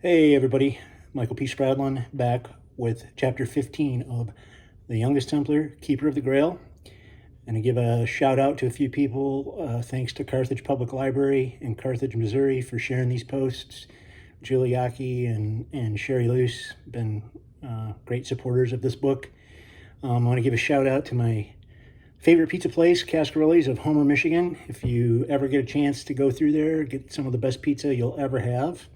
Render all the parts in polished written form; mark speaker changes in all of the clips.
Speaker 1: Hey everybody, Michael P. Spradlin back with chapter 15 of The Youngest Templar, Keeper of the Grail. And I give a shout out to a few people. Thanks to Carthage Public Library in Carthage, Missouri for sharing these posts. Julie Yaki and Sherry Luce have been great supporters of this book. I want to give a shout out to my favorite pizza place, Cascarolis of Homer, Michigan. If you ever get a chance to go through there, get some of the best pizza you'll ever have.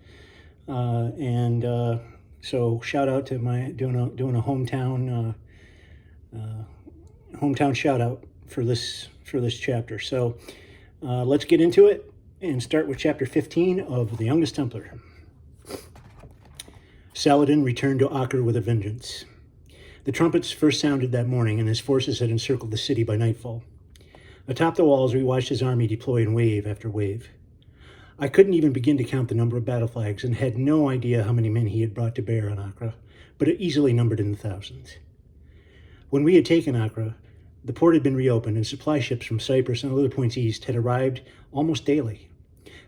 Speaker 1: So shout out to my doing a hometown shout out for this chapter. So let's get into it and start with chapter 15 of The Youngest Templar. Saladin returned to Acre with a vengeance. The trumpets first sounded that morning, and his forces had encircled the city by nightfall. Atop the walls, we watched his army deploy in wave after wave. I couldn't even begin to count the number of battle flags and had no idea how many men he had brought to bear on Acre, but it easily numbered in the thousands. When we had taken Acre, the port had been reopened and supply ships from Cyprus and other points east had arrived almost daily.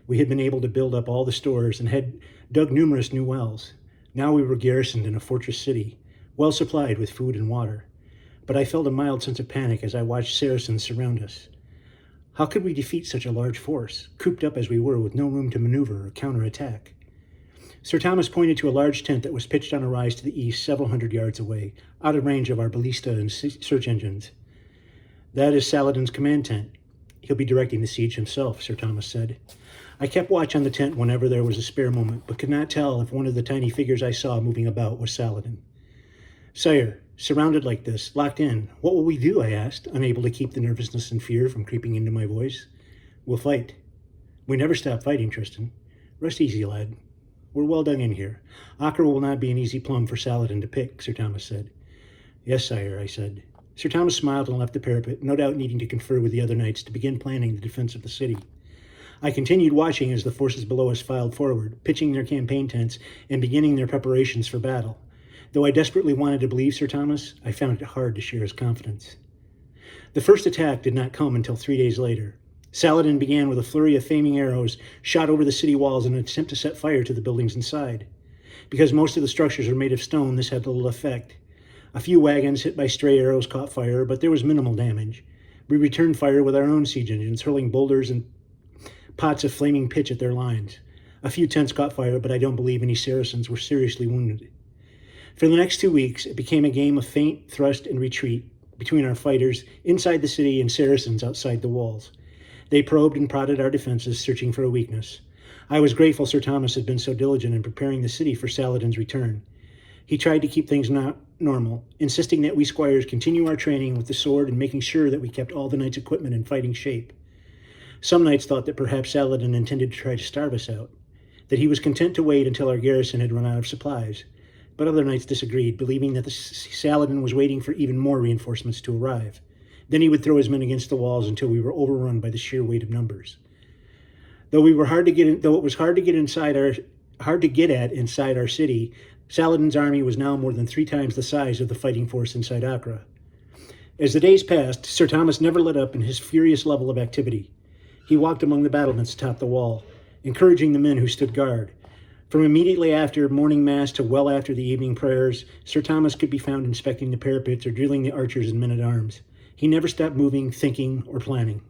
Speaker 1: We had been able to build up all the stores and had dug numerous new wells. Now we were garrisoned in a fortress city, well supplied with food and water. But I felt a mild sense of panic as I watched Saracens surround us. How could we defeat such a large force, cooped up as we were with no room to maneuver or counterattack? Sir Thomas pointed to a large tent that was pitched on a rise to the east several hundred yards away, out of range of our ballista and search engines. That is Saladin's command tent. He'll be directing the siege himself, Sir Thomas said. I kept watch on the tent whenever there was a spare moment, but could not tell if one of the tiny figures I saw moving about was Saladin. Sire, surrounded like this, locked in, what will we do? I asked, unable to keep the nervousness and fear from creeping into my voice. We'll fight. We never stop fighting, Tristan. Rest easy, lad. We're well dug in here. Acre will not be an easy plum for Saladin to pick, Sir Thomas said. Yes, sire, I said. Sir Thomas smiled and left the parapet, no doubt needing to confer with the other knights to begin planning the defense of the city. I continued watching as the forces below us filed forward, pitching their campaign tents and beginning their preparations for battle. Though I desperately wanted to believe Sir Thomas, I found it hard to share his confidence. The first attack did not come until 3 days later. Saladin began with a flurry of flaming arrows shot over the city walls in an attempt to set fire to the buildings inside. Because most of the structures are made of stone, this had little effect. A few wagons hit by stray arrows caught fire, but there was minimal damage. We returned fire with our own siege engines, hurling boulders and pots of flaming pitch at their lines. A few tents caught fire, but I don't believe any Saracens were seriously wounded. For the next 2 weeks, it became a game of feint, thrust, and retreat between our fighters inside the city and Saracens outside the walls. They probed and prodded our defenses, searching for a weakness. I was grateful Sir Thomas had been so diligent in preparing the city for Saladin's return. He tried to keep things normal, insisting that we squires continue our training with the sword and making sure that we kept all the knights' equipment in fighting shape. Some knights thought that perhaps Saladin intended to try to starve us out, that he was content to wait until our garrison had run out of supplies. But other knights disagreed, believing that Saladin was waiting for even more reinforcements to arrive. Then he would throw his men against the walls until we were overrun by the sheer weight of numbers. Though it was hard to get at inside our city, Saladin's army was now more than 3 times the size of the fighting force inside Acre. As the days passed, Sir Thomas never let up in his furious level of activity. He walked among the battlements atop the wall, encouraging the men who stood guard. From immediately after morning mass to well after the evening prayers, Sir Thomas could be found inspecting the parapets or drilling the archers and men-at-arms. He never stopped moving, thinking, or planning.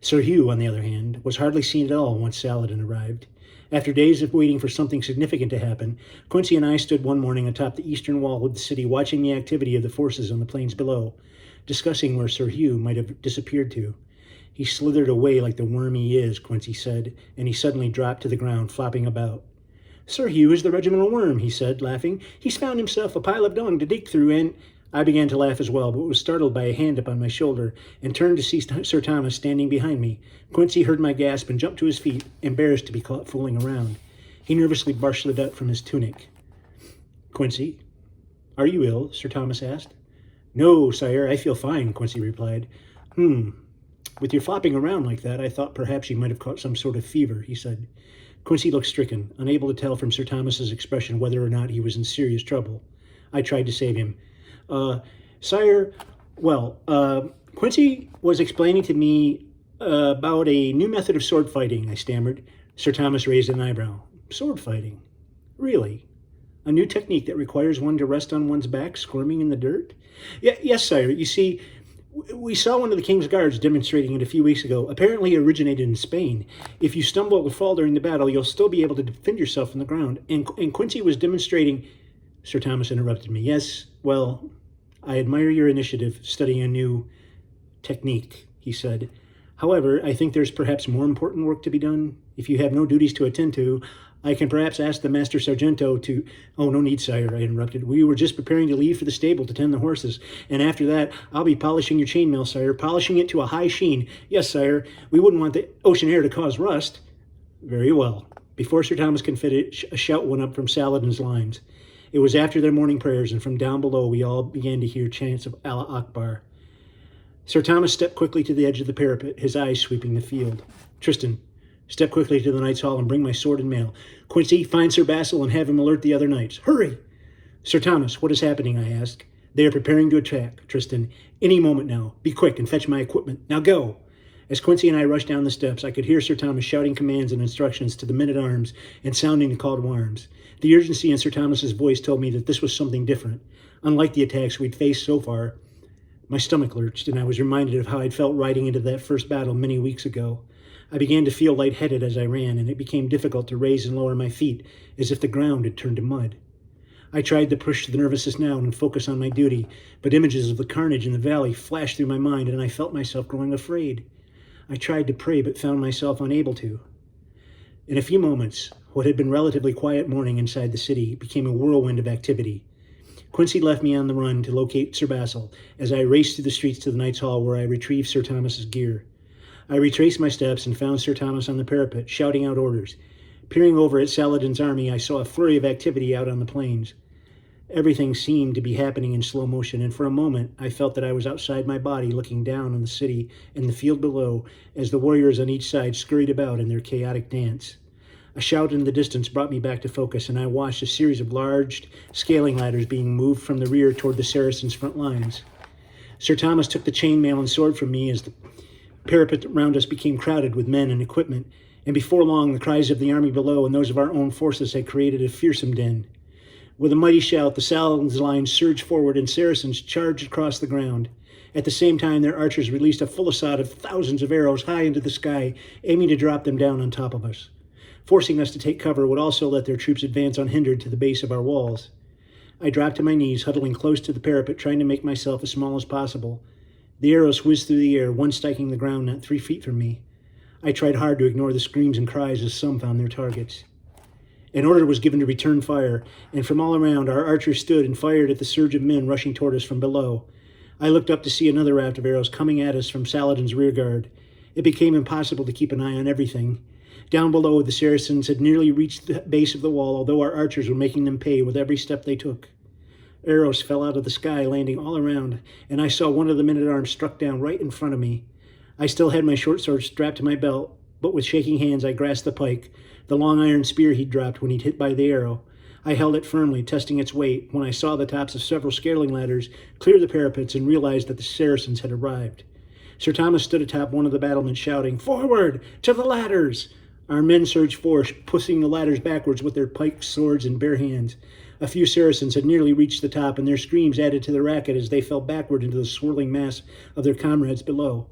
Speaker 1: Sir Hugh, on the other hand, was hardly seen at all once Saladin arrived. After days of waiting for something significant to happen, Quincy and I stood one morning atop the eastern wall of the city watching the activity of the forces on the plains below, discussing where Sir Hugh might have disappeared to. He slithered away like the worm he is, Quincy said, and he suddenly dropped to the ground, flopping about. Sir Hugh is the regimental worm, he said, laughing. He's found himself a pile of dung to dig through, and... I began to laugh as well, but was startled by a hand upon my shoulder, and turned to see Sir Thomas standing behind me. Quincy heard my gasp and jumped to his feet, embarrassed to be caught fooling around. He nervously brushed the dirt from his tunic. Quincy, are you ill? Sir Thomas asked. No, sire, I feel fine, Quincy replied. With your flopping around like that, I thought perhaps you might have caught some sort of fever, he said. Quincy looked stricken, unable to tell from Sir Thomas's expression whether or not he was in serious trouble. I tried to save him. Sire, Quincy was explaining to me about a new method of sword fighting, I stammered. Sir Thomas raised an eyebrow. Sword fighting? Really? A new technique that requires one to rest on one's back, squirming in the dirt? Yes, sire. You see, we saw one of the king's guards demonstrating it a few weeks ago. Apparently, it originated in Spain. If you stumble or fall during the battle, you'll still be able to defend yourself on the ground. And Quincy was demonstrating. Sir Thomas interrupted me. Yes, well, I admire your initiative studying a new technique, he said. However, I think there's perhaps more important work to be done. If you have no duties to attend to, I can perhaps ask the Master Sargento to... Oh, no need, sire, I interrupted. We were just preparing to leave for the stable to tend the horses, and after that, I'll be polishing your chainmail, sire, polishing it to a high sheen. Yes, sire, we wouldn't want the ocean air to cause rust. Very well. Before Sir Thomas could finish, a shout went up from Saladin's lines. It was after their morning prayers, and from down below we all began to hear chants of Allah Akbar. Sir Thomas stepped quickly to the edge of the parapet, his eyes sweeping the field. Tristan, step quickly to the Knight's Hall and bring my sword and mail. Quincy, find Sir Basil and have him alert the other knights. Hurry! Sir Thomas, what is happening, I asked. They are preparing to attack, Tristan. Any moment now. Be quick and fetch my equipment. Now go! As Quincy and I rushed down the steps, I could hear Sir Thomas shouting commands and instructions to the men-at-arms and sounding the call to arms. The urgency in Sir Thomas's voice told me that this was something different. Unlike the attacks we'd faced so far, my stomach lurched, and I was reminded of how I'd felt riding into that first battle many weeks ago. I began to feel lightheaded as I ran, and it became difficult to raise and lower my feet, as if the ground had turned to mud. I tried to push the nervousness down and focus on my duty, but images of the carnage in the valley flashed through my mind, and I felt myself growing afraid. I tried to pray, but found myself unable to. In a few moments, what had been relatively quiet morning inside the city became a whirlwind of activity. Quincy left me on the run to locate Sir Basil as I raced through the streets to the Knight's Hall where I retrieved Sir Thomas's gear. I retraced my steps and found Sir Thomas on the parapet, shouting out orders. Peering over at Saladin's army, I saw a flurry of activity out on the plains. Everything seemed to be happening in slow motion, and for a moment I felt that I was outside my body looking down on the city and the field below as the warriors on each side scurried about in their chaotic dance. A shout in the distance brought me back to focus, and I watched a series of large scaling ladders being moved from the rear toward the Saracens' front lines. Sir Thomas took the chainmail and sword from me as the parapet around us became crowded with men and equipment, and before long the cries of the army below and those of our own forces had created a fearsome din. With a mighty shout, the Saladin's line surged forward and Saracens charged across the ground. At the same time, their archers released a fusillade of thousands of arrows high into the sky, aiming to drop them down on top of us. Forcing us to take cover would also let their troops advance unhindered to the base of our walls. I dropped to my knees, huddling close to the parapet, trying to make myself as small as possible. The arrows whizzed through the air, one striking the ground not 3 feet from me. I tried hard to ignore the screams and cries as some found their targets. An order was given to return fire, and from all around our archers stood and fired at the surge of men rushing toward us from below. I looked up to see another raft of arrows coming at us from Saladin's rearguard. It became impossible to keep an eye on everything. Down below, the Saracens had nearly reached the base of the wall, although our archers were making them pay with every step they took. Arrows fell out of the sky, landing all around, and I saw one of the men-at-arms struck down right in front of me. I still had my short sword strapped to my belt, but with shaking hands I grasped the pike, the long iron spear he'd dropped when he'd hit by the arrow. I held it firmly, testing its weight, when I saw the tops of several scaling ladders clear the parapets and realized that the Saracens had arrived. Sir Thomas stood atop one of the battlements shouting, "Forward! To the ladders!" Our men surged forward, pushing the ladders backwards with their pikes, swords, and bare hands. A few Saracens had nearly reached the top, and their screams added to the racket as they fell backward into the swirling mass of their comrades below.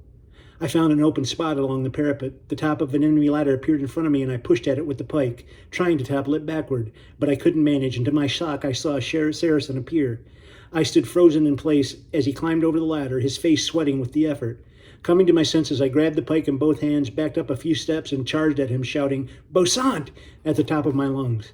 Speaker 1: I found an open spot along the parapet. The top of an enemy ladder appeared in front of me, and I pushed at it with the pike, trying to topple it backward, but I couldn't manage, and to my shock I saw a Saracen appear. I stood frozen in place as he climbed over the ladder, his face sweating with the effort. Coming to my senses, I grabbed the pike in both hands, backed up a few steps, and charged at him, shouting, "Bosant!" at the top of my lungs.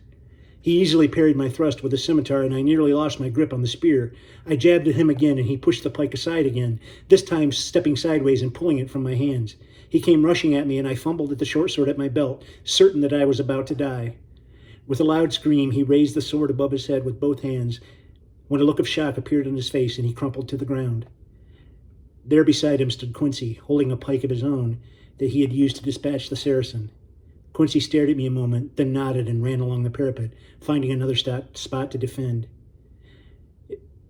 Speaker 1: He easily parried my thrust with a scimitar, and I nearly lost my grip on the spear. I jabbed at him again, and he pushed the pike aside again, this time stepping sideways and pulling it from my hands. He came rushing at me, and I fumbled at the short sword at my belt, certain that I was about to die. With a loud scream, he raised the sword above his head with both hands, when a look of shock appeared on his face, and he crumpled to the ground. There beside him stood Quincy, holding a pike of his own that he had used to dispatch the Saracen. Quincy stared at me a moment, then nodded and ran along the parapet, finding another spot to defend.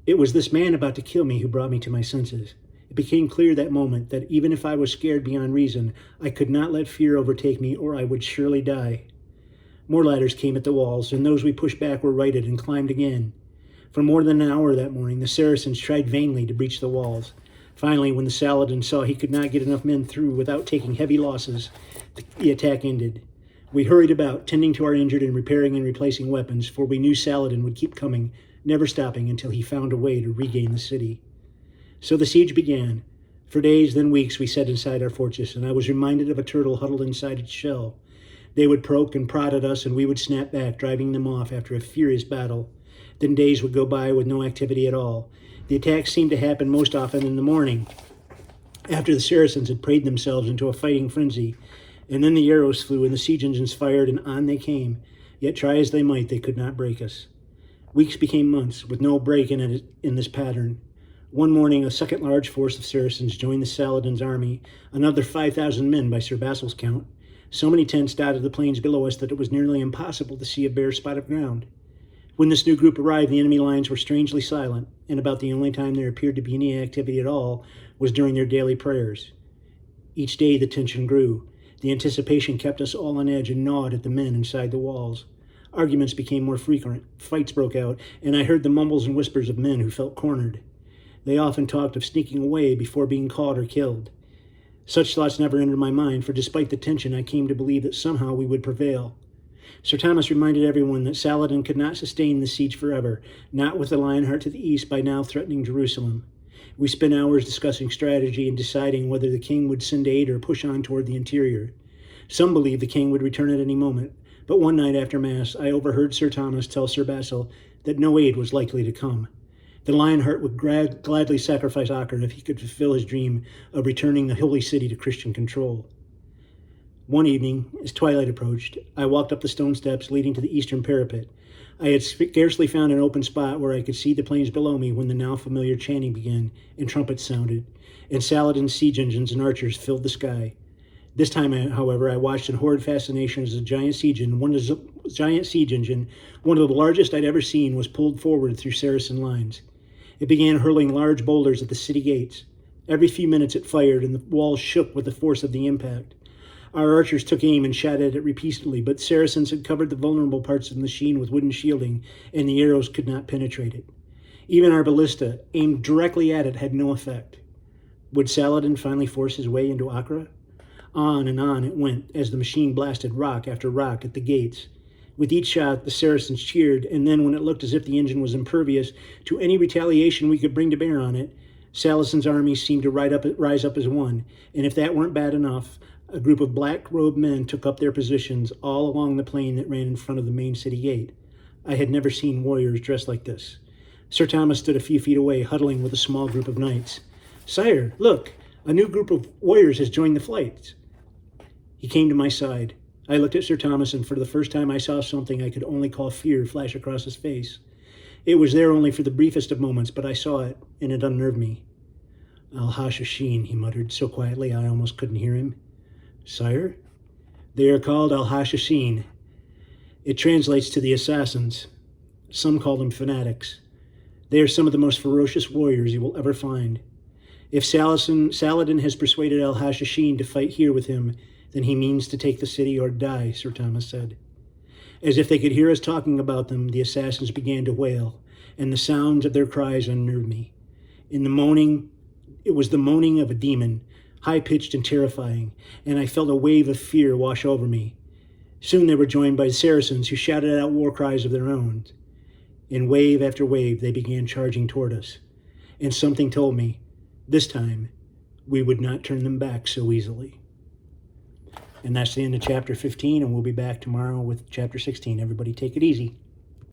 Speaker 1: It was this man about to kill me who brought me to my senses. It became clear that moment that even if I was scared beyond reason, I could not let fear overtake me or I would surely die. More ladders came at the walls, and those we pushed back were righted and climbed again. For more than an hour that morning, the Saracens tried vainly to breach the walls. Finally, when the Saladin saw he could not get enough men through without taking heavy losses, the attack ended. We hurried about, tending to our injured and repairing and replacing weapons, for we knew Saladin would keep coming, never stopping until he found a way to regain the city. So the siege began. For days, then weeks, we sat inside our fortress, and I was reminded of a turtle huddled inside its shell. They would poke and prod at us, and we would snap back, driving them off after a furious battle. Then days would go by with no activity at all. The attacks seemed to happen most often in the morning, after the Saracens had prayed themselves into a fighting frenzy. And then the arrows flew, and the siege engines fired, and on they came. Yet try as they might, they could not break us. Weeks became months, with no break in this pattern. One morning, a second large force of Saracens joined the Saladin's army, another 5,000 men by Sir Basil's count. So many tents dotted the plains below us that it was nearly impossible to see a bare spot of ground. When this new group arrived, the enemy lines were strangely silent, and about the only time there appeared to be any activity at all was during their daily prayers. Each day the tension grew. The anticipation kept us all on edge and gnawed at the men inside the walls. Arguments became more frequent, fights broke out, and I heard the mumbles and whispers of men who felt cornered. They often talked of sneaking away before being caught or killed. Such thoughts never entered my mind, for despite the tension, I came to believe that somehow we would prevail. Sir Thomas reminded everyone that Saladin could not sustain the siege forever, not with the Lionheart to the east by now threatening Jerusalem. We spent hours discussing strategy and deciding whether the king would send aid or push on toward the interior. Some believed the king would return at any moment, but one night after Mass, I overheard Sir Thomas tell Sir Basil that no aid was likely to come. The Lionheart would gladly sacrifice Acre if he could fulfill his dream of returning the holy city to Christian control. One evening, as twilight approached, I walked up the stone steps leading to the eastern parapet. I had scarcely found an open spot where I could see the plains below me when the now familiar chanting began and trumpets sounded, and Saladin's siege engines and archers filled the sky. This time, however, I watched in horrid fascination as a giant siege engine, one of the largest I'd ever seen, was pulled forward through Saracen lines. It began hurling large boulders at the city gates. Every few minutes it fired, and the walls shook with the force of the impact. Our archers took aim and shot at it repeatedly, but Saracens had covered the vulnerable parts of the machine with wooden shielding, and the arrows could not penetrate it. Even our ballista, aimed directly at it, had no effect. Would Saladin finally force his way into Acre? On it went, as the machine blasted rock after rock at the gates. With each shot, the Saracens cheered, and then when it looked as if the engine was impervious to any retaliation we could bring to bear on it, Saladin's army seemed to rise up as one, and if that weren't bad enough, a group of black-robed men took up their positions all along the plain that ran in front of the main city gate. I had never seen warriors dressed like this. Sir Thomas stood a few feet away, huddling with a small group of knights. "Sire, look, a new group of warriors has joined the flight." He came to my side. I looked at Sir Thomas, and for the first time I saw something I could only call fear flash across his face. It was there only for the briefest of moments, but I saw it, and it unnerved me. "Al-Hashashin," he muttered so quietly I almost couldn't hear him. "Sire?" "They are called Al-Hashashin. It translates to the assassins. Some call them fanatics. They are some of the most ferocious warriors you will ever find. If Saladin has persuaded Al-Hashashin to fight here with him, then he means to take the city or die," Sir Thomas said. As if they could hear us talking about them, the assassins began to wail, and the sounds of their cries unnerved me. It was the moaning of a demon, high-pitched and terrifying, and I felt a wave of fear wash over me. Soon they were joined by Saracens who shouted out war cries of their own. In wave after wave, they began charging toward us, and something told me, this time, we would not turn them back so easily. And that's the end of chapter 15, and we'll be back tomorrow with chapter 16. Everybody take it easy.